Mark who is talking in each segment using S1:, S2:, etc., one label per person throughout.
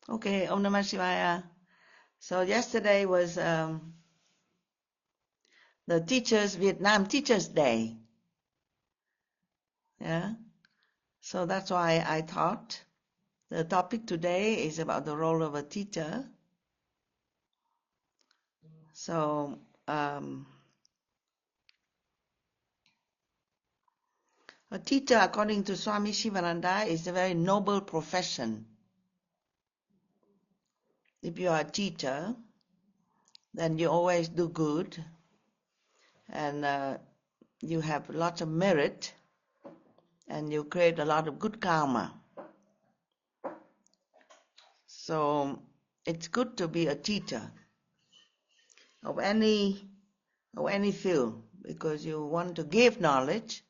S1: Okay, Om Namah Shivaya. So yesterday was the Vietnam Teachers Day. Yeah. So that's why I thought the topic today is about the role of a teacher. So a teacher, according to Swami Sivananda, is a very noble profession. If you are a teacher, then you always do good, and you have lots of merit, and you create a lot of good karma. So it's good to be a teacher of any field, because you want to give knowledge,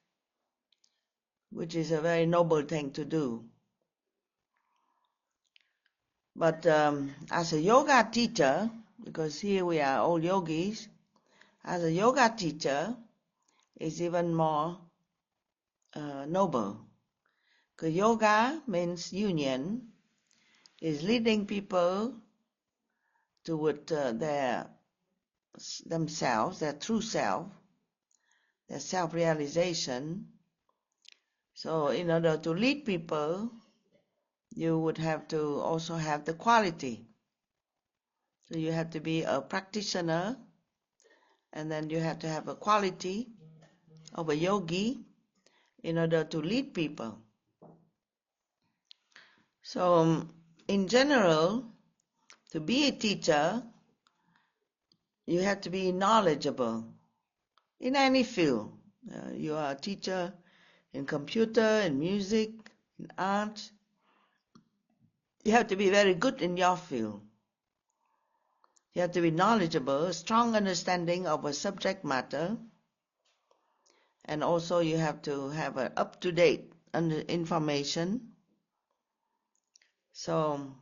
S1: which is a very noble thing to do. But as a yoga teacher, because here we are all yogis, as a yoga teacher is even more noble. Because yoga means union, is leading people toward themselves, their true self, their self-realization. So in order to lead people, you would have to also have the quality. So you have to be a practitioner, and then you have to have a quality of a yogi in order to lead people. So in general, to be a teacher, you have to be knowledgeable in any field. You are a teacher in computer, in music, in art. You have to be very good in your field. You have to be knowledgeable, a strong understanding of a subject matter, and also you have to have an up-to-date information. So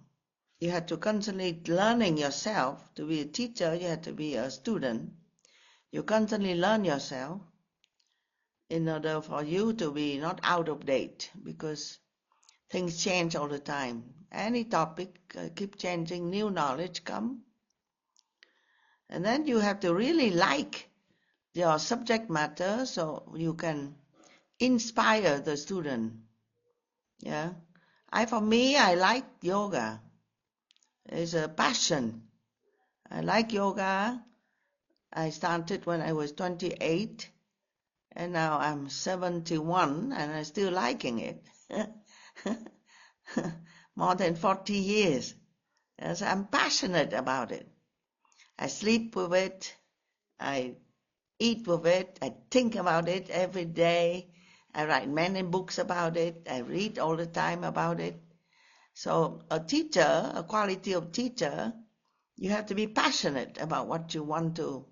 S1: you have to constantly learning yourself. To be a teacher, you have to be a student. You constantly learn yourself in order for you to be not out of date, because things change all the time. Any topic keep changing, new knowledge come. And then you have to really like your subject matter so you can inspire the student. Yeah. For me, I like yoga. It's a passion. I like yoga. I started when I was 28, and now I'm 71, and I'm still liking it. More than 40 years. Yes, I'm passionate about it. I sleep with it. I eat with it. I think about it every day. I write many books about it. I read all the time about it. So a teacher, a quality of teacher, you have to be passionate about what you want to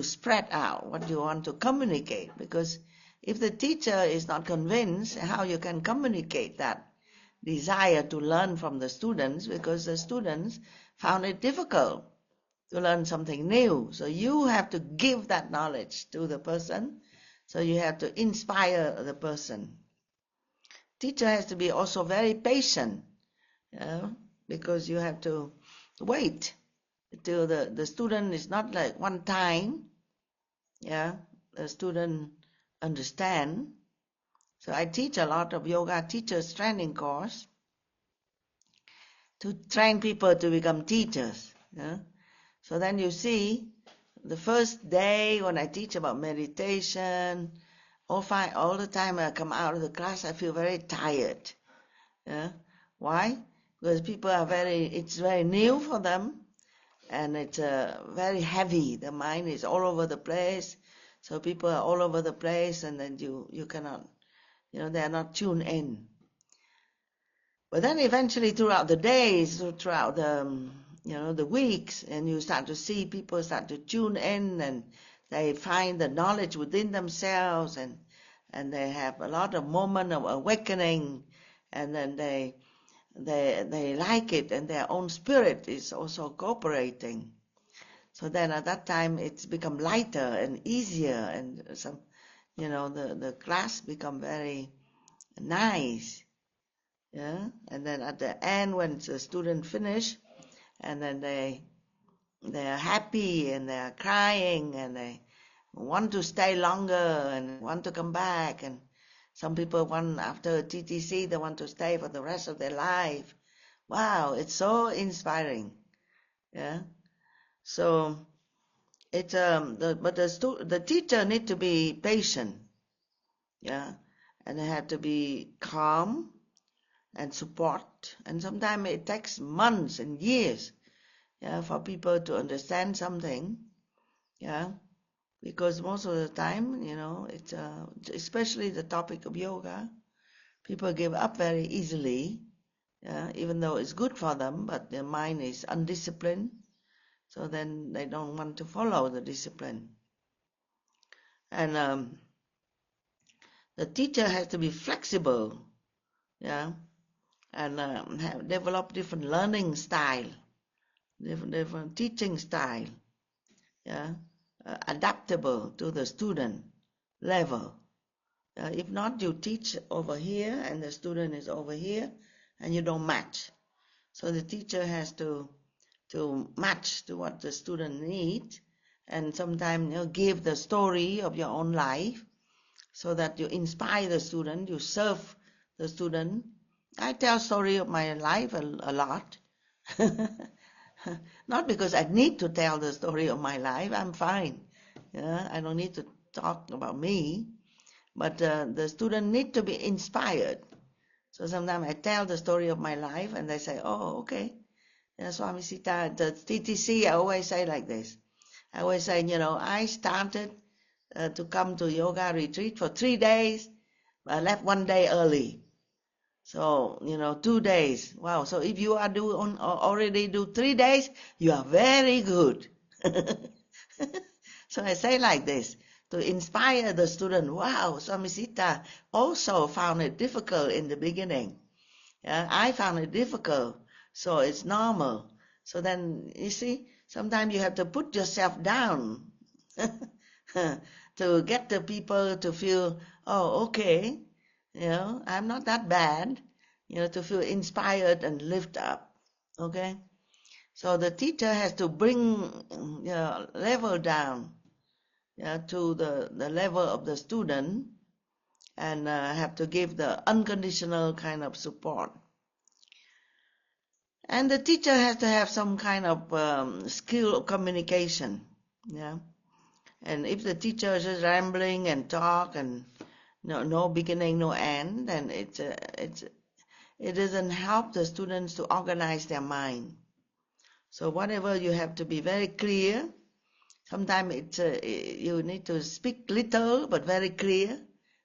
S1: spread out, what you want to communicate. Because if the teacher is not convinced, how you can communicate that desire to learn from the students, because the students found it difficult to learn something new. So you have to give that knowledge to the person. So you have to inspire the person. Teacher has to be also very patient, because you have to wait till the student is not like one time. Yeah, the student understand. So I teach a lot of yoga teachers training course to train people to become teachers. Yeah? So then you see, the first day when I teach about meditation, all the time I come out of the class, I feel very tired. Yeah? Why? Because people it's very new for them, and it's very heavy. The mind is all over the place. So people are all over the place, and then you cannot, they are not tuned in. But then eventually throughout the days, throughout the weeks, and you start to see people start to tune in, and they find the knowledge within themselves, and they have a lot of moment of awakening, and then they like it, and their own spirit is also cooperating. So then at that time it's become lighter and easier, and the class become very nice. Yeah, and then at the end, when the student finish, and then they are happy and they are crying and they want to stay longer and want to come back, and some people want, after TTC, they want to stay for the rest of their life. Wow, it's so inspiring. Yeah. So it's the teacher need to be patient. Yeah, and they have to be calm and support, and sometimes it takes months and years, yeah, for people to understand something. Yeah, because most of the time, it's especially the topic of yoga, people give up very easily. Yeah, even though it's good for them, but their mind is undisciplined, so then they don't want to follow the discipline. And the teacher has to be flexible, yeah, and develop different learning style, different teaching style, yeah, adaptable to the student level. If not, you teach over here and the student is over here and you don't match. So the teacher has to match to what the student needs, and sometimes give the story of your own life so that you inspire the student, you serve the student. I tell story of my life a lot. Not because I need to tell the story of my life, I'm fine. Yeah, I don't need to talk about me, but the student need to be inspired. So sometimes I tell the story of my life and they say, oh, okay. Yeah, Swami Sita, the TTC, I always say like this. I always say, I started to come to yoga retreat for 3 days. I left 1 day early. So, 2 days. Wow. So if you are already do 3 days, you are very good. So I say like this to inspire the student. Wow, Swami Sita also found it difficult in the beginning. Yeah, I found it difficult. So it's normal. So then, you see, sometimes you have to put yourself down to get the people to feel, oh, okay, I'm not that bad, to feel inspired and lift up. Okay? So the teacher has to bring level down to the level of the student, and have to give the unconditional kind of support. And the teacher has to have some kind of skill of communication. Yeah. And if the teacher is just rambling and talk and no beginning, no end, then it doesn't help the students to organize their mind. So whatever, you have to be very clear. Sometimes you need to speak little but very clear,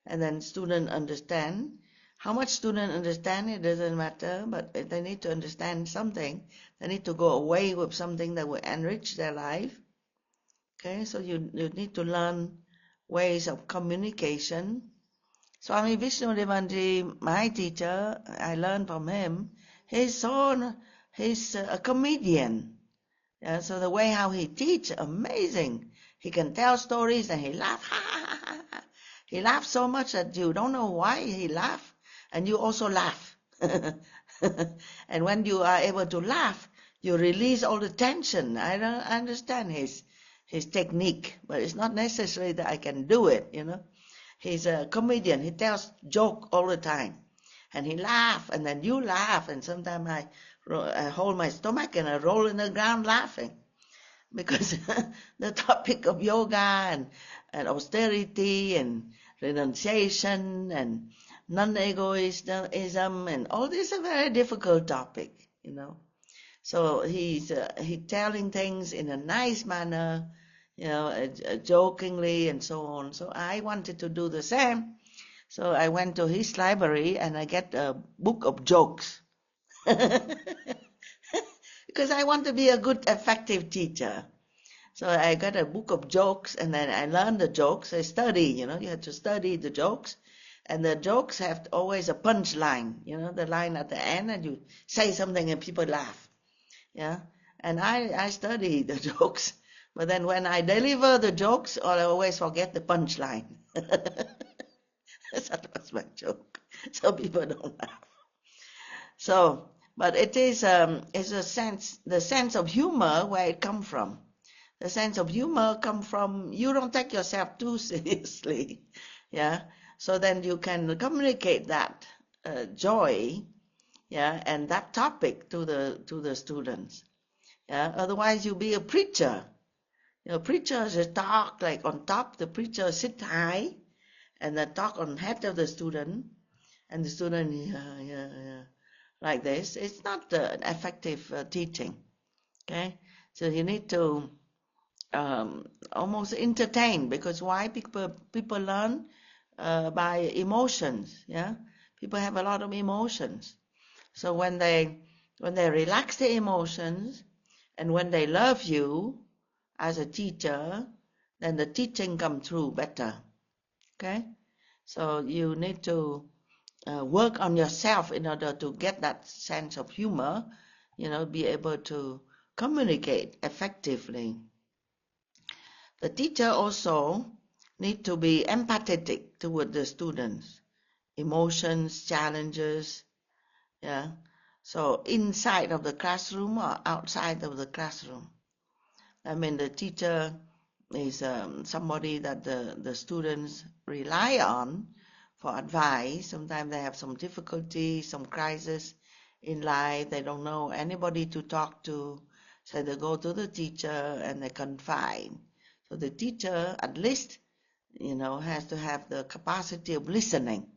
S1: and then students understand. How much students understand, it doesn't matter, but if they need to understand something, they need to go away with something that will enrich their life. Okay, so you need to learn ways of communication. Swami Vishnudevanji, my teacher, I learned from him. He's a comedian. Yeah, so the way how he teach, amazing. He can tell stories and he laugh. He laughs so much that you don't know why he laugh, and you also laugh. And when you are able to laugh, you release all the tension. I don't understand his technique, but it's not necessary that I can do it, He's a comedian. He tells joke all the time, and he laugh, and then you laugh, and sometimes I hold my stomach and I roll in the ground laughing, because the topic of yoga and austerity and renunciation and non-egoism and all this is a very difficult topic, So he's telling things in a nice manner, jokingly and so on. So I wanted to do the same. So I went to his library and I get a book of jokes. Because I want to be a good, effective teacher. So I got a book of jokes and then I learned the jokes. I study, you have to study the jokes. And the jokes have always a punchline, the line at the end, and you say something and people laugh. Yeah. And I study the jokes. But then when I deliver the jokes, I always forget the punchline. That was my joke. So people don't laugh. So, but it is it's a sense, the sense of humor where it come from. The sense of humor come from you don't take yourself too seriously, yeah. So then you can communicate that joy, yeah, and that topic to the students, yeah. Otherwise, you be a preacher. You know, preachers just talk like on top. The preacher sit high and then talk on head of the student, and the student, yeah, yeah, yeah, like this. It's not an effective teaching. Okay, so you need to almost entertain, because why? People learn by emotions. Yeah, people have a lot of emotions. So when they relax the emotions, and when they love you as a teacher, then the teaching come through better. Okay, so you need to work on yourself in order to get that sense of humor, you know, be able to communicate effectively. The teacher also need to be empathetic toward the students, emotions, challenges, yeah. So inside of the classroom or outside of the classroom. I mean, the teacher is somebody that the students rely on for advice. Sometimes they have some difficulty, some crisis in life. They don't know anybody to talk to, so they go to the teacher and they confide. So the teacher, at least, you know, has to have the capacity of listening,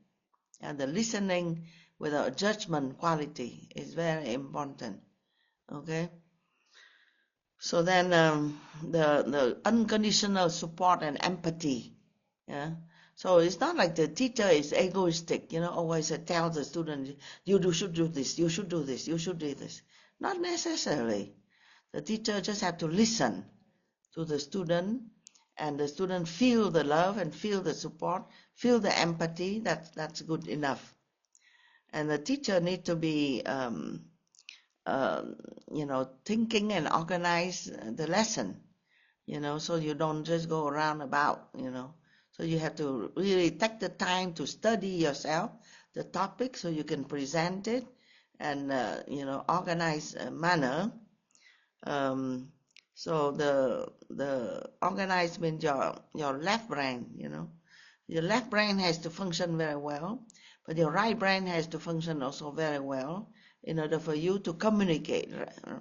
S1: and the listening without judgment quality is very important. Okay. So then the unconditional support and empathy, yeah. So it's not like the teacher is egoistic, you know, always tell the student, should do this, you should do this, you should do this. Not necessarily. The teacher just have to listen to the student, and the student feel the love and feel the support, feel the empathy. That's good enough. And the teacher need to be you know, thinking and organize the lesson, you know, so you don't just go around about, you know. So you have to really take the time to study yourself, the topic, so you can present it and, you know, organize manner. So the organized means your left brain, you know. Your left brain has to function very well, but your right brain has to function also very well in order for you to communicate.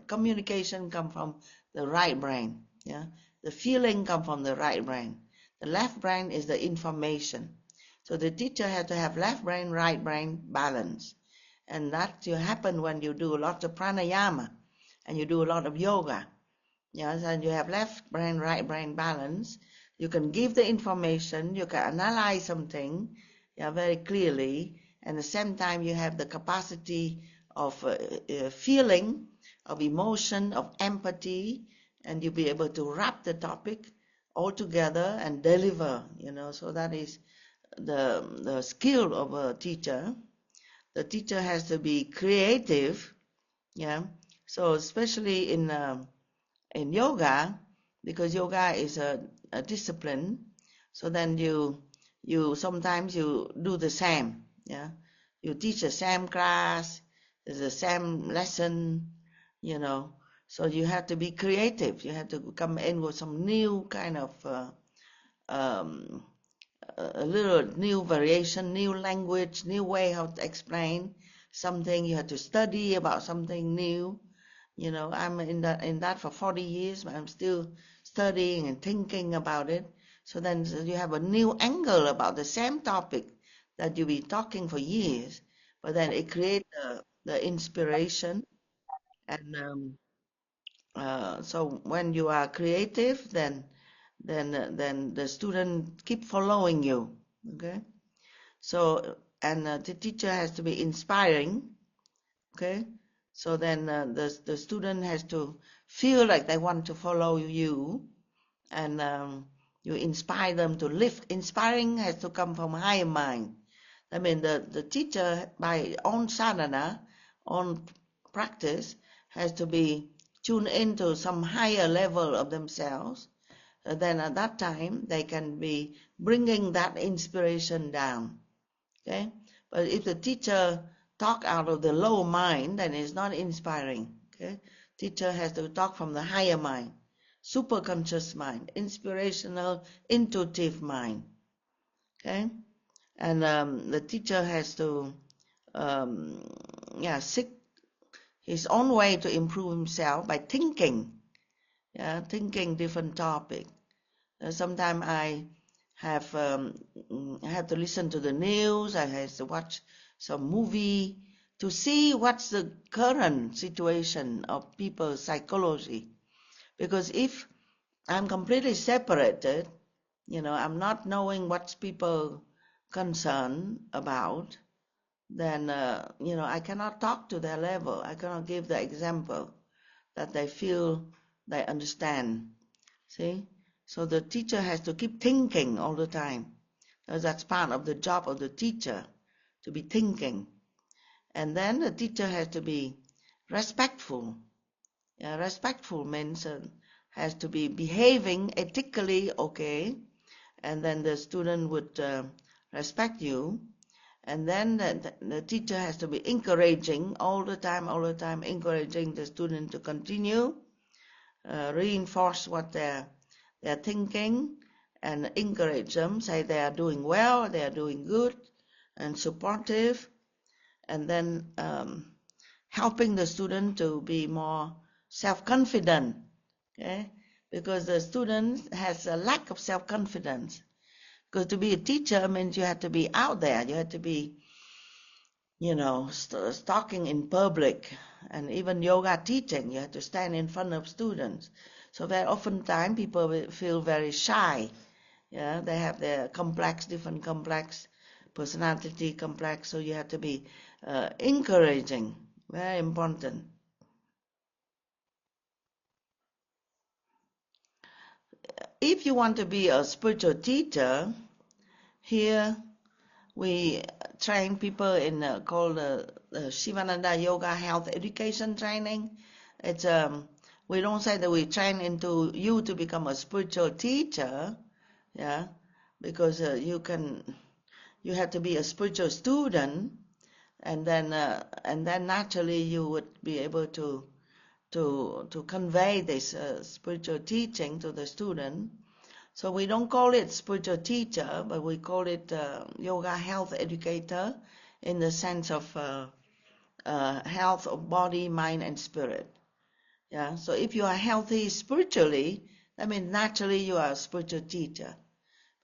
S1: Communication comes from the right brain, yeah. The feeling comes from the right brain. The left brain is the information. So the teacher has to have left brain, right brain balance. And that will happen when you do a lot of pranayama and you do a lot of yoga. Yes, and you have left brain, right brain balance. You can give the information, you can analyze something, yeah, very clearly, and at the same time you have the capacity of feeling, of emotion, of empathy, and you'll be able to wrap the topic all together and deliver, you know. So that is the skill of a teacher. The teacher has to be creative, yeah. So especially in yoga, because yoga is a discipline, so then you sometimes you do the same, yeah. You teach the same class, the same lesson, you know. So you have to be creative. You have to come in with some new kind of um, a little new variation, new language, new way how to explain something. You have to study about something new. You know, I'm in that for 40 years, but I'm still studying and thinking about it. So then you have a new angle about the same topic that you've been talking for years, but then it creates the inspiration. And so when you are creative, then the student keep following you. Okay. So and the teacher has to be inspiring. Okay. So then the student has to feel like they want to follow you, and you inspire them to live. Inspiring has to come from higher mind. I mean, the teacher, by own sadhana, own practice, has to be tuned into some higher level of themselves. Then at that time, they can be bringing that inspiration down. Okay? But if the teacher talk out of the low mind, then it's not inspiring. Okay, teacher has to talk from the higher mind, superconscious mind, inspirational, intuitive mind. Okay, and the teacher has to seek his own way to improve himself by thinking, thinking different topic. Sometimes I have to listen to the news. I have to watch some movie to see what's the current situation of people's psychology. Because if I'm completely separated, I'm not knowing what's people concerned about, then I cannot talk to their level. I cannot give the example that they feel they understand. See? So the teacher has to keep thinking all the time. That's part of the job of the teacher, to be thinking. And then the teacher has to be respectful. Respectful means has to be behaving ethically okay, and then the student would respect you. And then the teacher has to be encouraging all the time, encouraging the student to continue, reinforce what they're thinking, and encourage them, say they are doing well, they are doing good, and supportive, and then helping the student to be more self-confident, okay? Because the student has a lack of self-confidence. Because to be a teacher means you have to be out there, you have to be, talking in public, and even yoga teaching, you have to stand in front of students. So very often time people will feel very shy. They have their different complex, personality complex, so you have to be encouraging, very important. If you want to be a spiritual teacher, here we train people in called the Sivananda Yoga Health Education Training. It's we don't say that we train into you to become a spiritual teacher, because you have to be a spiritual student, and then naturally you would be able to convey this spiritual teaching to the student. So we don't call it spiritual teacher, but we call it yoga health educator, in the sense of health of body, mind, and spirit. So if you are healthy spiritually, that means naturally you are a spiritual teacher.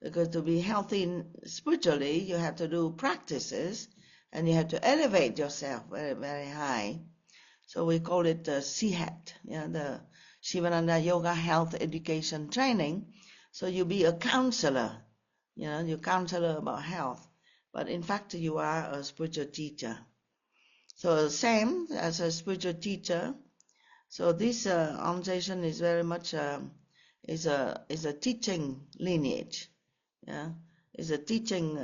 S1: Because to be healthy spiritually, you have to do practices, and you have to elevate yourself very, very high. So we call it CHET, the Sivananda Yoga Health Education Training. So you be a counselor, you counselor about health, but in fact you are a spiritual teacher. So same as a spiritual teacher. So this organization is very much is a teaching lineage. It's a teaching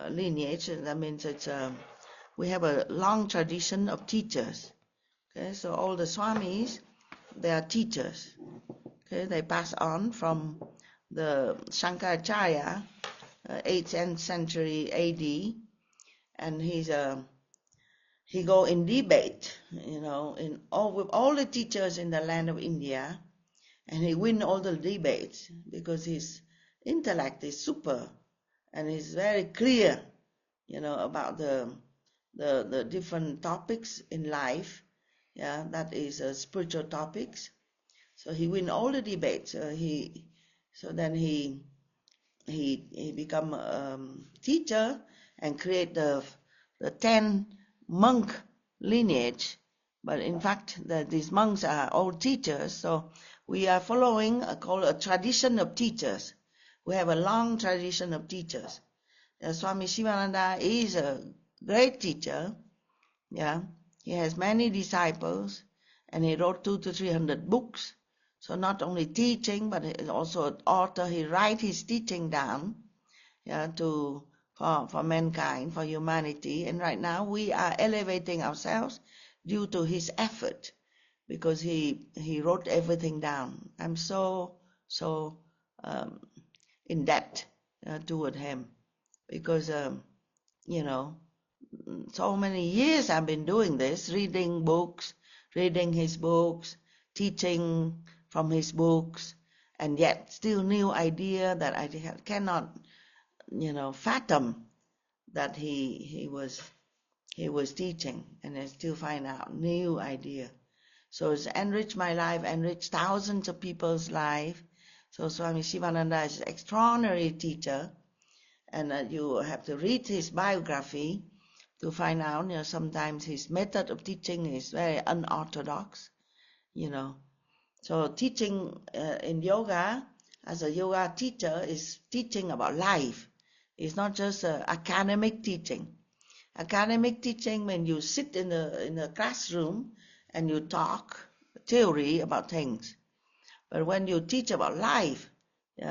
S1: lineage. That means it's we have a long tradition of teachers. Okay, so all the Swamis, they are teachers. Okay, they pass on from the Shankaracharya, 8th century AD, and he go in debate, with all the teachers in the land of India, and he win all the debates because his intellect is super, and he's very clear, about the different topics in life. That is spiritual topics. So he win all the debates. Then he become teacher and create the 10 monk lineage. But in fact, these monks are all teachers. So we are following called a tradition of teachers. We have a long tradition of teachers. Swami Sivananda is a great teacher. He has many disciples, and he wrote 200 to 300 books. So not only teaching, but he's also an author. He writes his teaching down, for mankind, for humanity. And right now we are elevating ourselves due to his effort, because he wrote everything down. I'm so in debt toward him, because so many years I've been doing this, reading books, reading his books, teaching from his books, and yet still new idea that I cannot, fathom that he was teaching, and I still find out new idea. So it's enriched my life, enriched thousands of people's life. So Swami Sivananda is an extraordinary teacher, and you have to read his biography to find out, sometimes his method of teaching is very unorthodox, So teaching in yoga, as a yoga teacher, is teaching about life. It's not just academic teaching. Academic teaching means you sit in a classroom and you talk theory about things. But when you teach about life,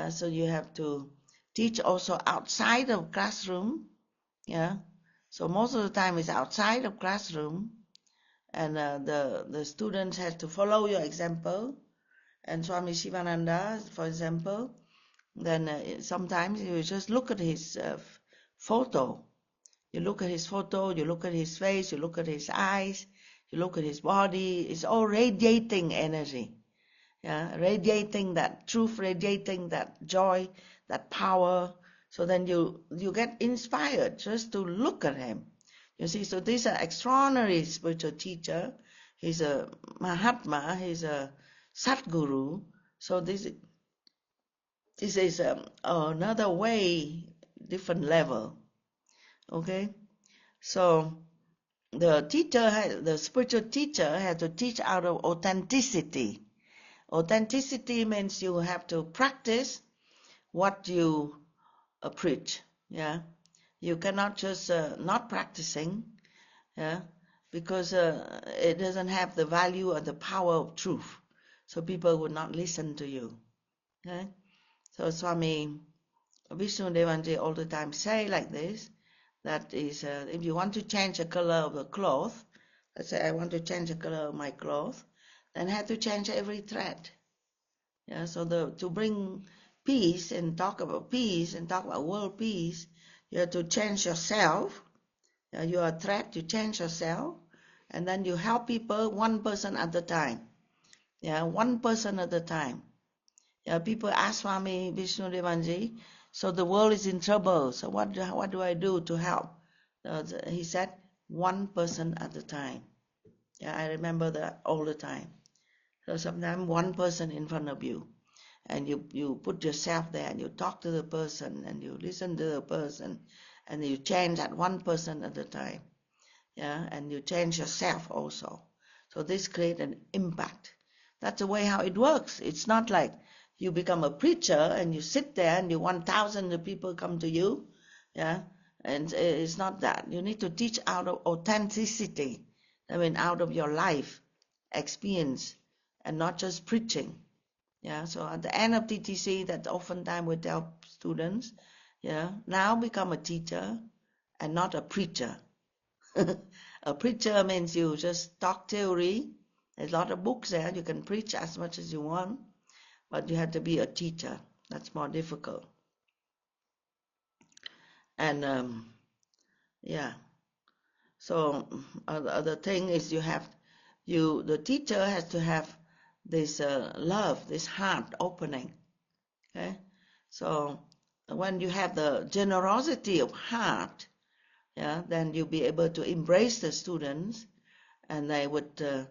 S1: so you have to teach also outside of classroom, So most of the time it's outside of classroom, and the students have to follow your example. And Swami Sivananda, for example, then sometimes you just look at his photo. You look at his photo, you look at his face, you look at his eyes, you look at his body. It's all radiating energy, radiating that truth, radiating that joy, that power. So then you get inspired just to look at him. You see, so this is an extraordinary spiritual teacher. He's a Mahatma, he's a Satguru. So this is another way, different level. Okay? So the spiritual teacher has to teach out of authenticity. Authenticity means you have to practice what you preach. You cannot just not practicing, because it doesn't have the value or the power of truth. So people would not listen to you. Okay? So Swami Vishnudevanji all the time say like this, that is, if you want to change the color of the cloth, let's say I want to change the color of my cloth, then I have to change every thread. So to bring peace and talk about world peace, you have to change yourself. You are a thread, you change yourself, and then you help people one person at a time. One person at a time. People ask Swami Vishnudevanji, so the world is in trouble, so what do I do to help? He said, one person at a time. I remember that all the time. So sometimes one person in front of you, and you put yourself there, and you talk to the person, and you listen to the person, and you change that one person at a time. And you change yourself also. So this creates an impact. That's the way how it works. It's not like you become a preacher and you sit there and you want thousands of people come to you. And it's not that. You need to teach out of authenticity. I mean, out of your life experience, and not just preaching. So at the end of TTC, that oftentimes we tell students, now become a teacher and not a preacher. A preacher means you just talk theory. There's a lot of books there. You can preach as much as you want, but you have to be a teacher. That's more difficult. And so other thing is the teacher has to have this love, this heart opening. Okay, so when you have the generosity of heart, then you'll be able to embrace the students, and they would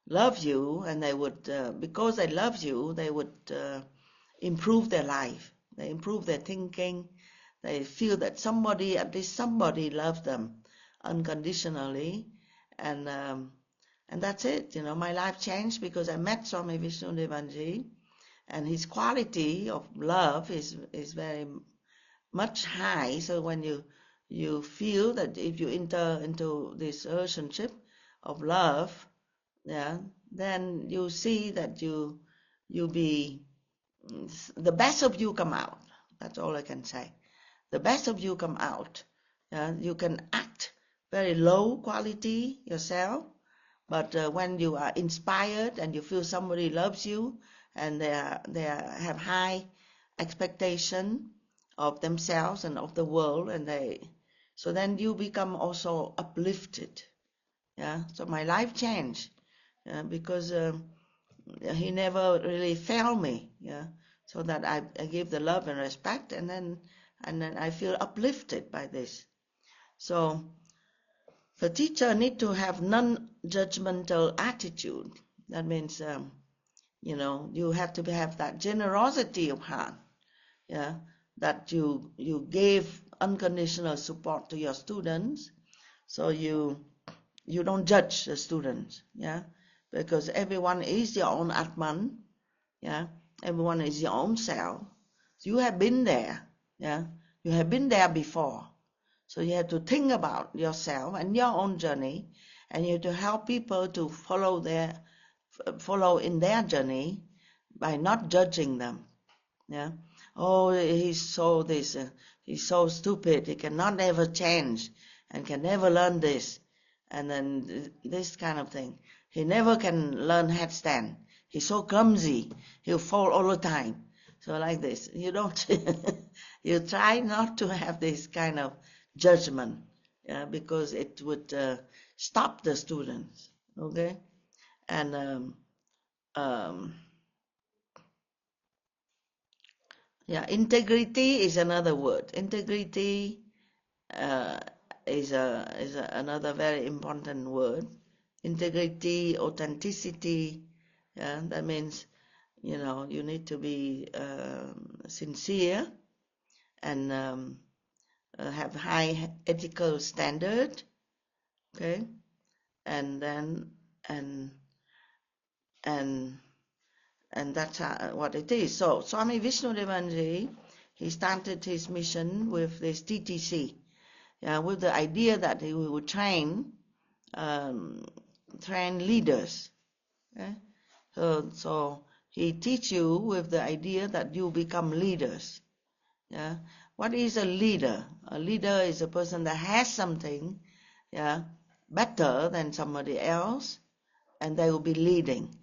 S1: love you, and they would, because they love you, they would improve their life. They improve their thinking. They feel that at least somebody loves them unconditionally, and that's it. My life changed because I met Swami Vishnudevanji, and his quality of love is very much high. So when you feel that if you enter into this relationship of love, then you see that you be, the best of you come out. That's all I can say. The best of you come out. You can act very low quality yourself, but when you are inspired and you feel somebody loves you, and they have high expectation of themselves and of the world, and So then you become also uplifted. Yeah. So my life changed, because he never really failed me. Yeah. So that I give the love and respect, and then I feel uplifted by this. So the teacher need to have non-judgmental attitude. That means, you have to have that generosity of heart. Yeah, that you give unconditional support to your students. So you don't judge the students. Yeah, because everyone is your own Atman. Yeah, everyone is your own self. You have been there. Yeah, you have been there before. So you have to think about yourself and your own journey, and you have to help people to follow in their journey by not judging them. Yeah. Oh, he's so stupid. He cannot ever change and can never learn this. And then this kind of thing. He never can learn headstand. He's so clumsy. He'll fall all the time. So like this. You don't, you try not to have this kind of judgment, because it would stop the students. Okay? And integrity is another word. Integrity uh, is another very important word. Integrity, authenticity. Yeah, that means you need to be sincere and have high ethical standard. Okay, and then and and and that's what it is. So Swami Vishnudevanji, he started his mission with this TTC, with the idea that he would train leaders. Okay? So he teach you with the idea that you become leaders. Yeah. What is a leader? A leader is a person that has something, better than somebody else, and they will be leading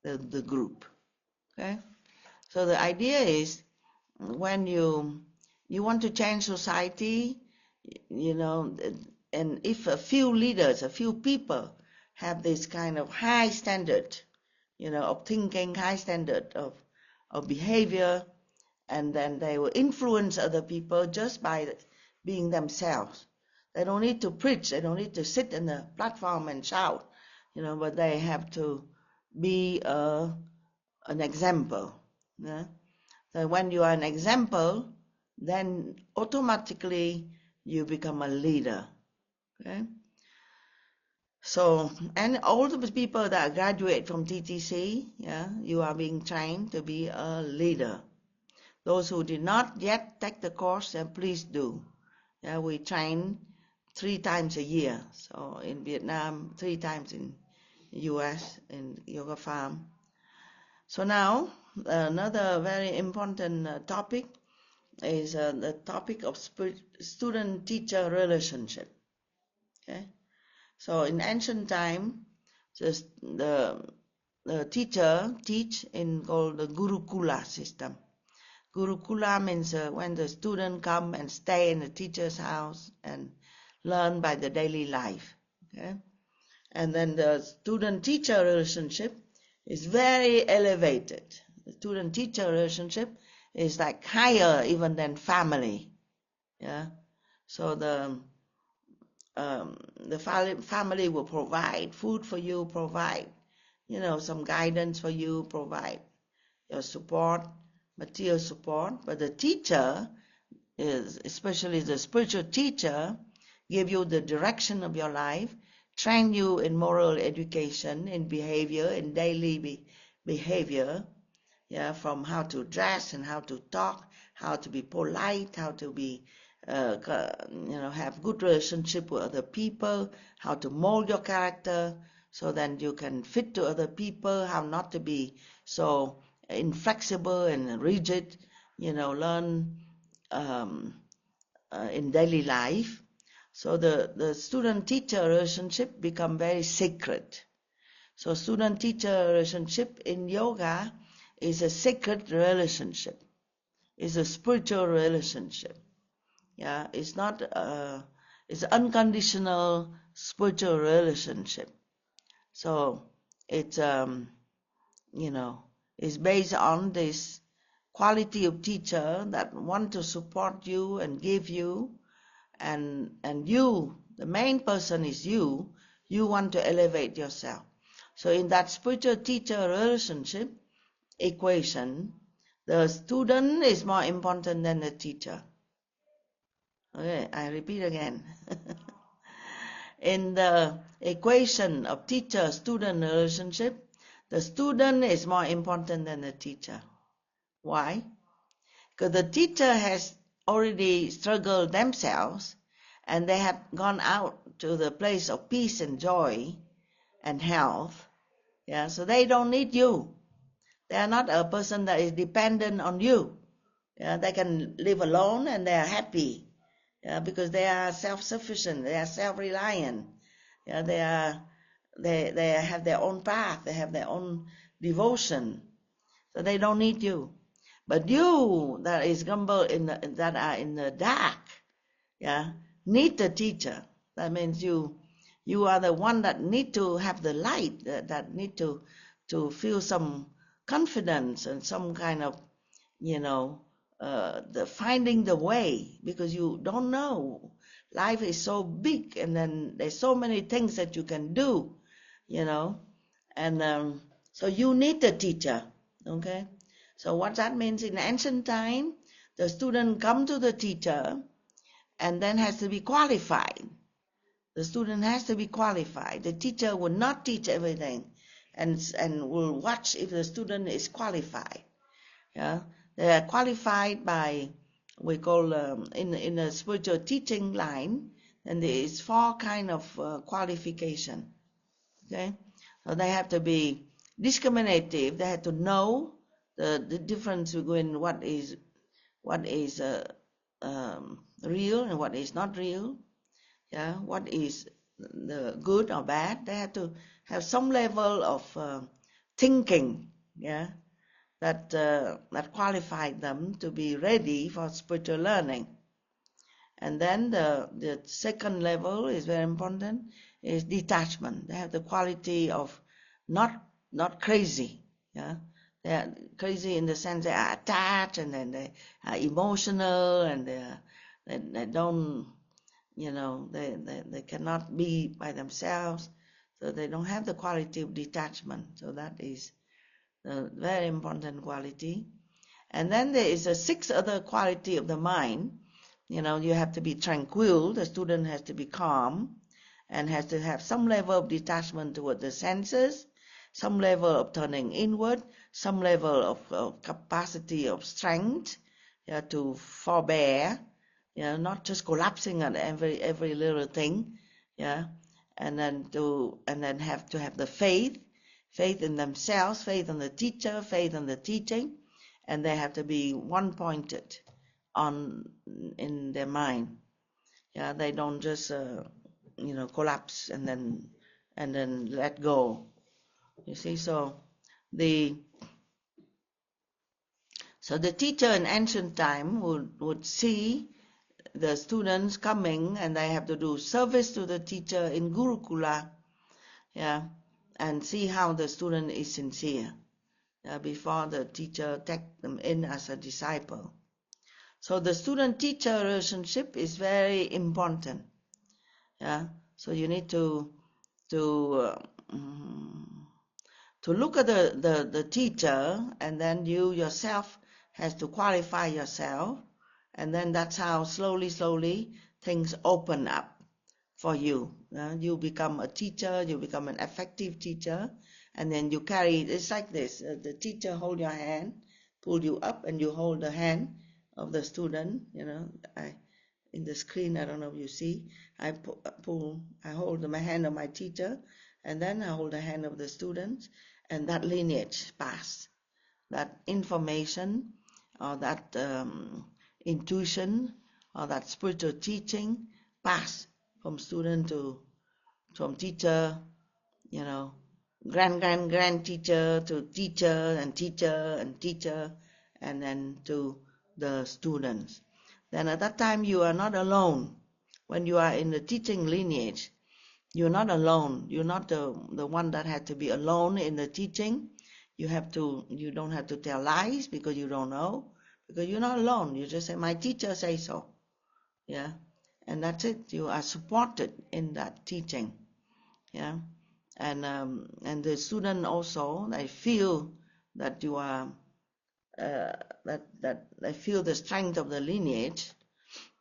S1: the group. Okay. So the idea is, when you want to change society, and if a few leaders, a few people have this kind of high standard, of thinking, high standard of behavior, and then they will influence other people just by being themselves. They don't need to preach, they don't need to sit in the platform and shout, but they have to be an example. Yeah? So when you are an example, then automatically you become a leader. Okay? So, and all the people that graduate from TTC, you are being trained to be a leader. Those who did not yet take the course, then please do. We train 3 times a year. So in Vietnam, 3 times in US, in Yoga Farm. So now, another very important topic is the topic of student-teacher relationship. Okay, so in ancient time, the teacher teach in called the Gurukula system. Gurukula means when the student come and stay in the teacher's house and learn by the daily life. Okay, and then the student-teacher relationship is very elevated. The student-teacher relationship is like higher even than family. Yeah, so the family will provide food for you, provide some guidance for you, provide your support, material support. But the teacher is, especially the spiritual teacher, give you the direction of your life, train you in moral education, in behavior, in daily behavior, from how to dress and how to talk, how to be polite, how to be, have good relationship with other people, how to mold your character so that you can fit to other people, how not to be so inflexible and rigid, learn in daily life. So the student-teacher relationship become very sacred. So student-teacher relationship in yoga is a sacred relationship. It's a spiritual relationship. Yeah, it's not it's unconditional spiritual relationship. So it's it's based on this quality of teacher that want to support you and give you, and you, the main person is you want to elevate yourself. So in that spiritual teacher relationship equation, the student is more important than the teacher. Okay, I repeat again. In the equation of teacher-student relationship, the student is more important than the teacher. Why? Because the teacher has already struggled themselves, and they have gone out to the place of peace and joy and health. Yeah, so they don't need you. They are not a person that is dependent on you. Yeah, they can live alone and they are happy. Yeah, because they are self-sufficient, they are self-reliant. Yeah, they have their own path, they have their own devotion, so they don't need you. But you that is grumble that are in the dark, yeah, need the teacher. That means you are the one that need to have the light, that need to feel some confidence and some kind of, the finding the way, because you don't know. Life is so big, and then there's so many things that you can do, and so you need the teacher. Okay, so what that means, in ancient time, the student come to the teacher and then has to be qualified. The student has to be qualified. The teacher will not teach everything, and will watch if the student is qualified. Yeah, they are qualified by, we call in the spiritual teaching line, and there is 4 kind of qualification. Okay, so they have to be discriminative. They have to know the difference between what is real and what is not real. Yeah, what is the good or bad. They have to have some level of thinking. Yeah, that qualified them to be ready for spiritual learning. And then the second level is very important, is detachment. They have the quality of not crazy. Yeah, they are crazy in the sense they are attached, and then they are emotional, and they don't, they cannot be by themselves, so they don't have the quality of detachment. So that is a very important quality. And then there is a 6 other quality of the mind. You have to be tranquil. The student has to be calm and has to have some level of detachment toward the senses, some level of turning inward, some level of capacity of strength, to forbear, not just collapsing at every little thing, and then have to have the faith in themselves, faith in the teacher, faith in the teaching, and they have to be one-pointed in their mind. Yeah, they don't just collapse and then let go. You see, so the teacher in ancient time would see the students coming, and they have to do service to the teacher in Gurukula, yeah, and see how the student is sincere, before the teacher take them in as a disciple. So the student-teacher relationship is very important. Yeah, so you need to look at the teacher, and then you yourself has to qualify yourself, and then that's how slowly things open up for you. You become a teacher, you become an effective teacher, and then you carry. It's like this: the teacher hold your hand, pull you up, and you hold the hand of the student. In the screen, I don't know if you see, I hold the hand of my teacher, and then I hold the hand of the students, and that lineage pass, that information, or that intuition, or that spiritual teaching pass from student from teacher, grand teacher to teacher, and then to the students. Then at that time you are not alone when you are in the teaching lineage, you're not alone. You're not the one that had to be alone in the teaching. You don't have to tell lies because you don't know, because you're not alone. You just say, my teacher says so. Yeah. And that's it. You are supported in that teaching. Yeah. And the student also, they feel that you are, that they feel the strength of the lineage.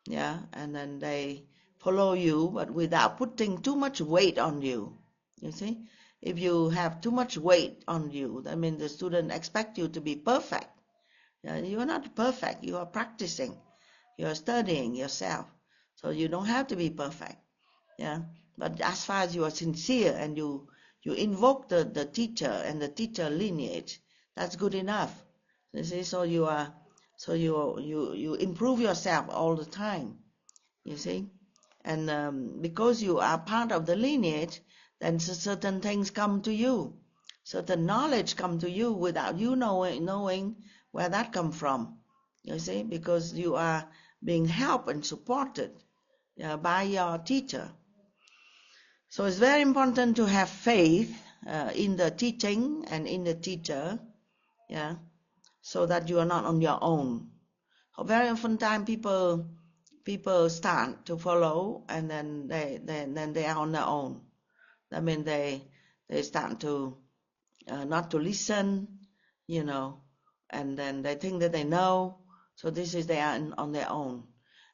S1: Yeah. And then they follow you, but without putting too much weight on you. You see, if you have too much weight on you, that means the student expect you to be perfect. You are not perfect. You are practicing. You are studying yourself. So you don't have to be perfect. Yeah. But as far as you are sincere and you invoke the teacher and the teacher lineage, that's good enough. You see, so you improve yourself all the time. You see, and because you are part of the lineage, then certain things come to you, certain knowledge come to you without you knowing where that come from. You see, because you are being helped and supported by your teacher. So it's very important to have faith in the teaching and in the teacher, yeah, so that you are not on your own. Very often time people start to follow and then they are on their own. I mean they start to not to listen, and then they think that they know. So this is they are on their own.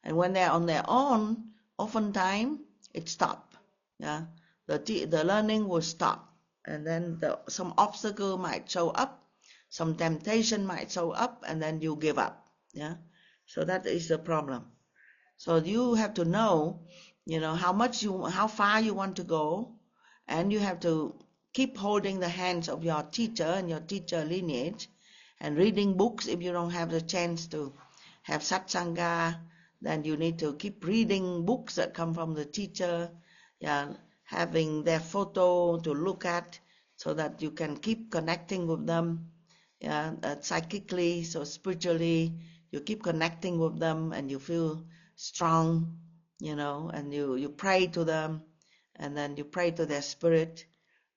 S1: And when they are on their own, oftentimes it stops. Yeah, the learning will stop, and then some obstacle might show up, some temptation might show up, and then you give up. Yeah, so that is the problem. So you have to know, how far you want to go, and you have to keep holding the hands of your teacher and your teacher lineage, and reading books. If you don't have the chance to have satsanga, then you need to keep reading books that come from the teacher, yeah, having their photo to look at so that you can keep connecting with them, yeah, psychically, so spiritually, you keep connecting with them and you feel strong, and you pray to them, and then you pray to their spirit,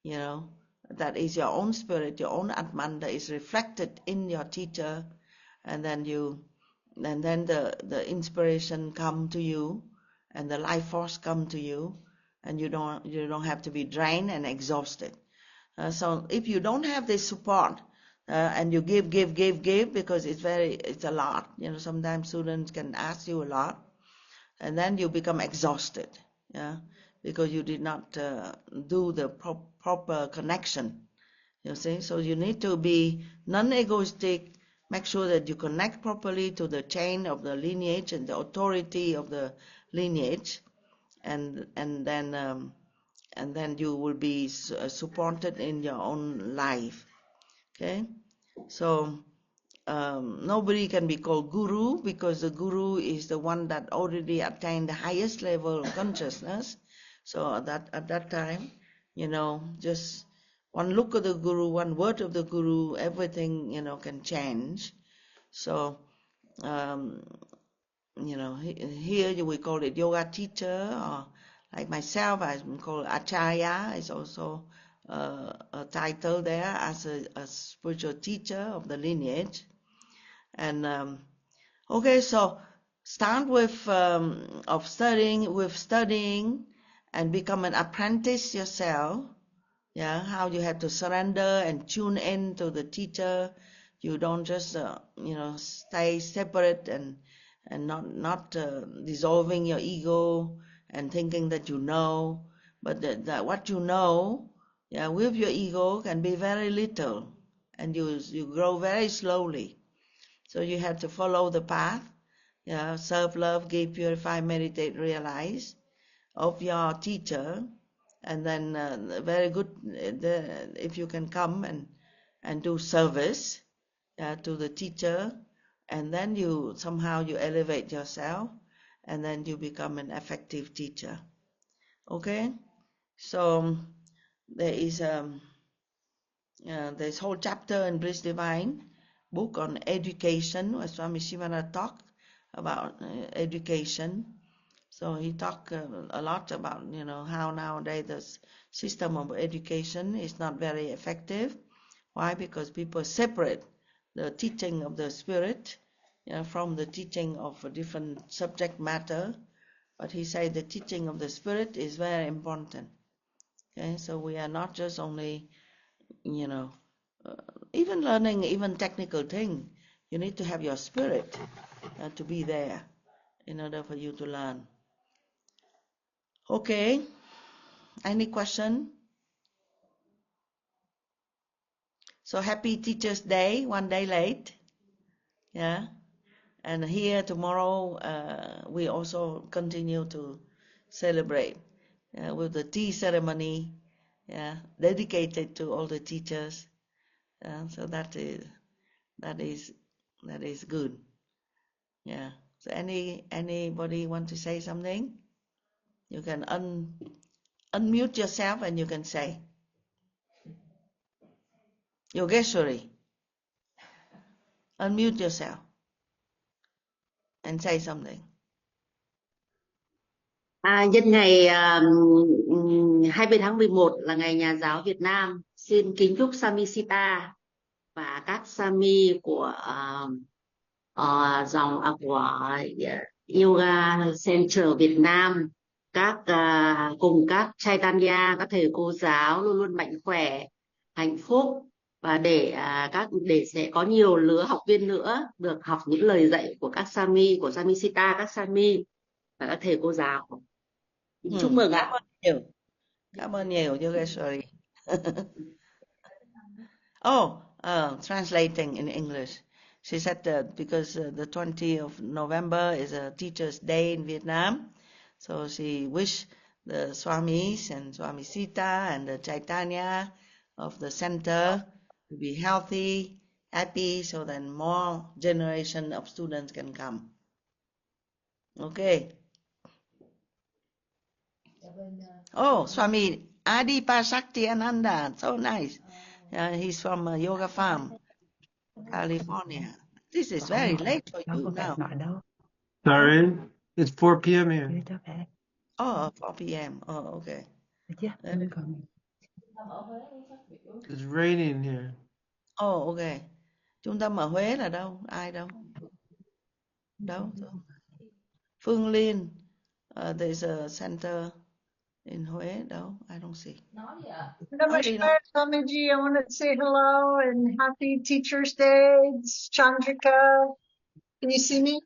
S1: that is your own spirit, your own Atman that is reflected in your teacher, and then the inspiration come to you, and the life force come to you, and you don't have to be drained and exhausted. So if you don't have this support, and you give, because it's a lot, sometimes students can ask you a lot, and then you become exhausted, yeah, because you did not do the proper connection, you see. So you need to be non-egoistic, make sure that you connect properly to the chain of the lineage and the authority of the lineage, and then you will be supported in your own life. Okay, so nobody can be called guru, because the guru is the one that already attained the highest level of consciousness. So at that time, just one look of the guru, one word of the guru, everything, can change. So, here we call it yoga teacher, or like myself, I'm called Acharya. It's also a title there as a spiritual teacher of the lineage. And okay, so start with studying and become an apprentice yourself. Yeah, how you have to surrender and tune in to the teacher. You don't just stay separate and not dissolving your ego and thinking that you know, but that what you know, yeah, with your ego can be very little, and you grow very slowly. So you have to follow the path, yeah, serve, love, give, purify, meditate, realize of your teacher, and then very good if you can come and do service to the teacher, and then you elevate yourself, and then you become an effective teacher. Okay, so there is this whole chapter in Bliss Divine book on education, where Swami Sivananda talked about education, So he talked a lot about, how nowadays the system of education is not very effective. Why? Because people separate the teaching of the spirit, from the teaching of a different subject matter. But he said the teaching of the spirit is very important. Okay, so we are not just only, even learning even technical thing. You need to have your spirit to be there in order for you to learn. Okay, any question? So happy Teachers' Day, one day late. Yeah, and here tomorrow we also continue to celebrate with the tea ceremony, dedicated to all the teachers. So that is good. Yeah. So anybody want to say something? You can unmute yourself and you can say. Yogeshwari, unmute yourself and say something.
S2: Nhân ngày 20 tháng 11 là ngày Nhà giáo Việt Nam. Xin kính chúc Swami Sita và các Swami của của Yoga Center Việt Nam, cùng các Chaitanya, các thầy cô giáo luôn luôn mạnh khỏe, hạnh phúc, và để sẽ có nhiều lứa học viên nữa được học những lời dạy của các Swami, của Swami Sita, các Swami và các thầy cô giáo. Chúc mừng ạ.
S1: Cảm ơn nhiều Yogeshwari. Translating in English. She said that because the 20th of November is a Teacher's Day in Vietnam, so she wished the Swamis and Swami Sita and the Chaitanya of the center to be healthy, happy, so that more generation of students can come. Okay. Oh, Swami Adipasaktiananda, so nice. He's from Yoga Farm, California. This is very late for you now.
S3: Sorry, it's 4 p.m. here.
S1: Oh, 4 p.m. Oh, okay.
S3: It's raining here.
S1: Oh, okay. Trung tâm ở Huế là đâu? Ai đâu? Đâu? Phương Liên. There's a center in Huế. Đâu? I don't see.
S4: Namaskar, Swamiji. I want to say hello and happy Teacher's Day. It's Chandrika. Can you see me?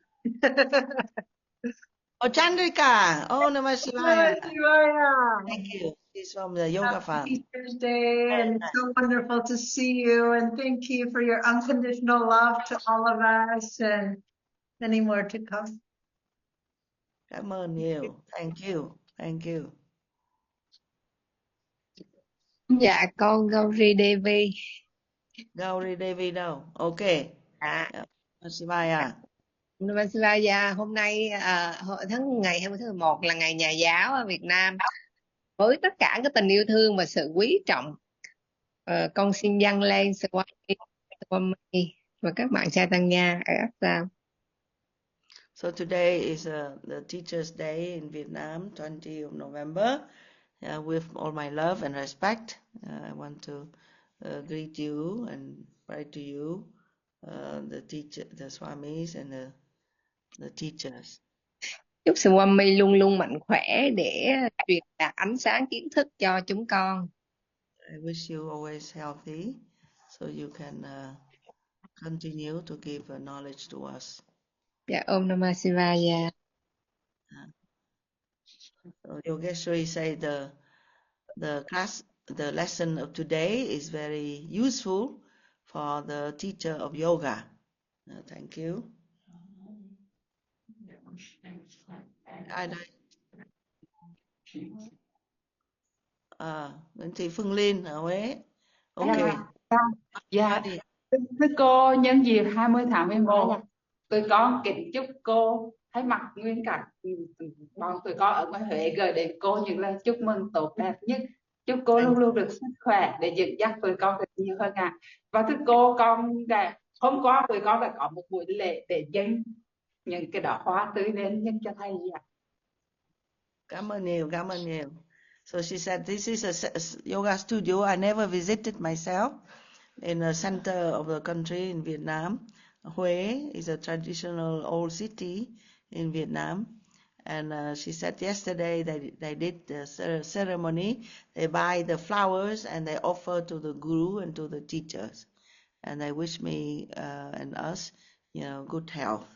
S1: Oh, Chandrika. Oh, Namaskar.
S4: Namaskar.
S1: Thank you. She's from the Yoga Farm.
S4: Happy Teacher's Day, and it's so wonderful to see you. And thank you for your unconditional love to all of us, and many more to come.
S1: Cảm ơn nhiều. Thank you. Thank you.
S5: Dạ con Gauri Devi.
S1: Gauri Devi đâu? Okay. Shivaya.
S5: Shivaya, hôm nay ngày 20 tháng 11 là ngày Nhà giáo ở Việt Nam. Với tất cả cái tình yêu thương và sự quý trọng, con xin dâng lên Swami và các bạn Chaitanya ở Assam.
S1: So today is the Teacher's Day in Vietnam, 20th of November. With all my love and respect, I want to greet you and pray to you, the Swamis and the teachers.
S5: Chúc Swami luôn luôn mạnh khỏe để truyền đạt ánh sáng kiến thức cho chúng con.
S1: I wish you always healthy, so you can continue to give knowledge to us.
S5: Dạ, Om Namah Shivaya.
S1: Yogeshwari said the lesson of today is very useful for the teacher of yoga. Thank you. Ai đây? Nguyễn Thị Phương Liên ở Huế. Okay.
S6: Dạ. Thưa cô, nhân dịp 20 tháng 11, tụi con kính chúc cô thay mặt nguyên cả bọn tụi con ở ngoài Huế gửi đến cô những lời chúc mừng tốt đẹp nhất. Chúc cô luôn luôn được sức khỏe để dẫn dắt tụi con được nhiều hơn ạ. Và thưa cô, hôm qua tụi con đã có một buổi lễ để dâng những cái đóa hoa tươi đến nhất cho thầy ạ.
S1: Cảm ơn nhiều, cảm ơn nhiều. So she said, this is a yoga studio I never visited myself in the center of the country in Vietnam. Huế is a traditional old city in Vietnam. And she said yesterday they did the ceremony. They buy the flowers and they offer to the guru and to the teachers. And they wish me and us, good health.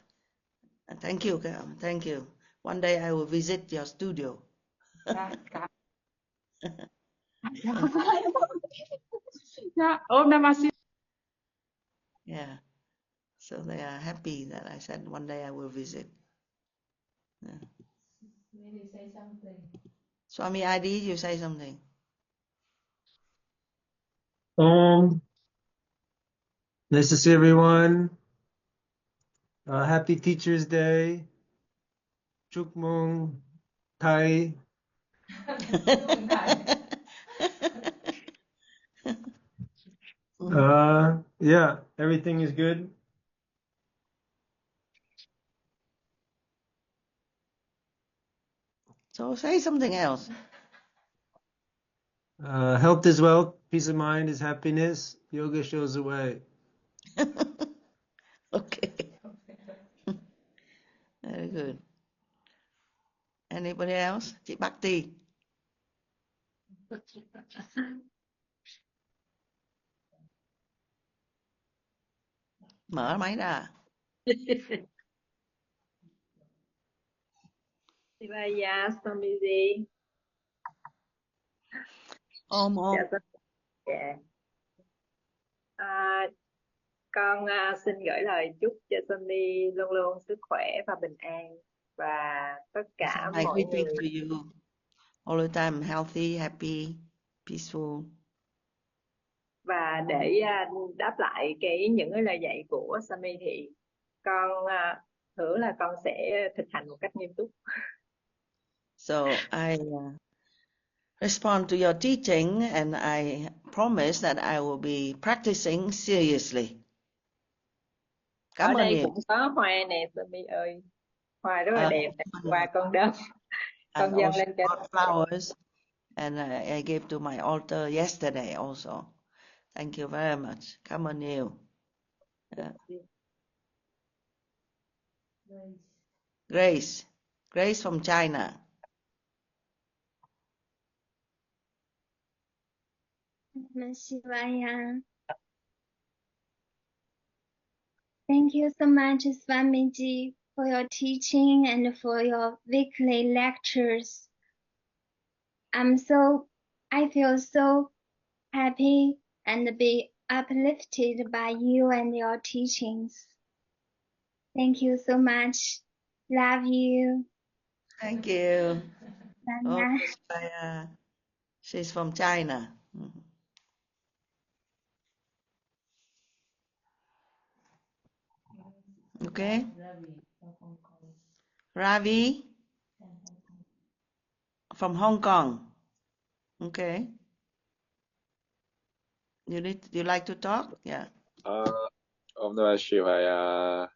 S1: And thank you, thank you. One day I will visit your studio.
S6: Om Namah Shivaya.
S1: Yeah. So they are happy that I said one day I will visit. Yeah.
S7: Maybe say something.
S1: Swami ID, you say something.
S3: Nice to see everyone. Happy Teachers Day. Chúc mừng Thầy. Yeah, everything is good.
S1: So say something else.
S3: Health is wealth, peace of mind is happiness. Yoga shows the way.
S1: Okay. Very good. Anybody else? Chị Bhakti. Mở máy ra.
S8: Sivaya Swamiji.
S1: Ôm.
S8: Dạ. Con xin gửi lời chúc cho Swami luôn luôn sức khỏe và bình an và tất cả
S1: My
S8: mọi
S1: greeting
S8: người.
S1: to you. All the time healthy, happy, peaceful.
S8: Và để đáp lại những cái lời dạy của Swami thì con hứa là con sẽ thực hành một cách nghiêm túc.
S1: So I respond to your teaching and I promise that I will be practicing seriously. Cảm
S8: Ở
S1: ơn
S8: đây
S1: nhiều.
S8: cũng có hoa nè Swami ơi. Hoa rất là đẹp.
S1: And
S8: Hoa con đơm. Con dâng
S1: also
S8: lên cho
S1: bought flowers and I gave to my altar yesterday also. Thank you very much. Cảm ơn nhiều. Yeah. Grace from China.
S9: Namah Shivaya. Thank you so much, Swamiji, for your teaching and for your weekly lectures. I feel so happy and be uplifted by you and your teachings. Thank you so much. Love you.
S1: Thank you.
S9: Bye.
S1: She's from China. Okay. Ravi from Hong Kong. Okay. You like to talk? Yeah.
S10: Om Namah Shivaya.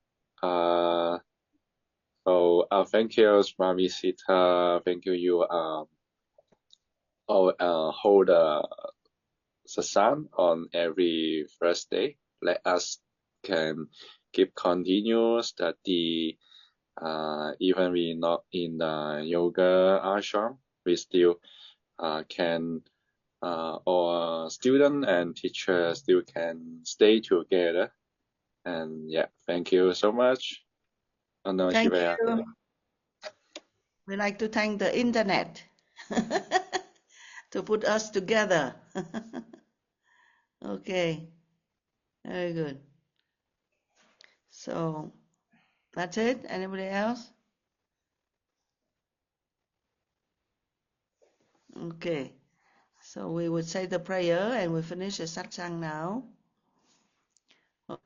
S10: Thank you, Swami Sita. Thank you. Hold the satsang on every Thursday. Let us can keep continue study. Even we not in the yoga ashram, we still can. Our student and teacher still can stay together. And yeah, thank you so much.
S1: Thank you. We like to thank the internet to put us together. Okay. Very good. So that's it. Anybody else? Okay. So we would say the prayer and we finish the satsang now. Om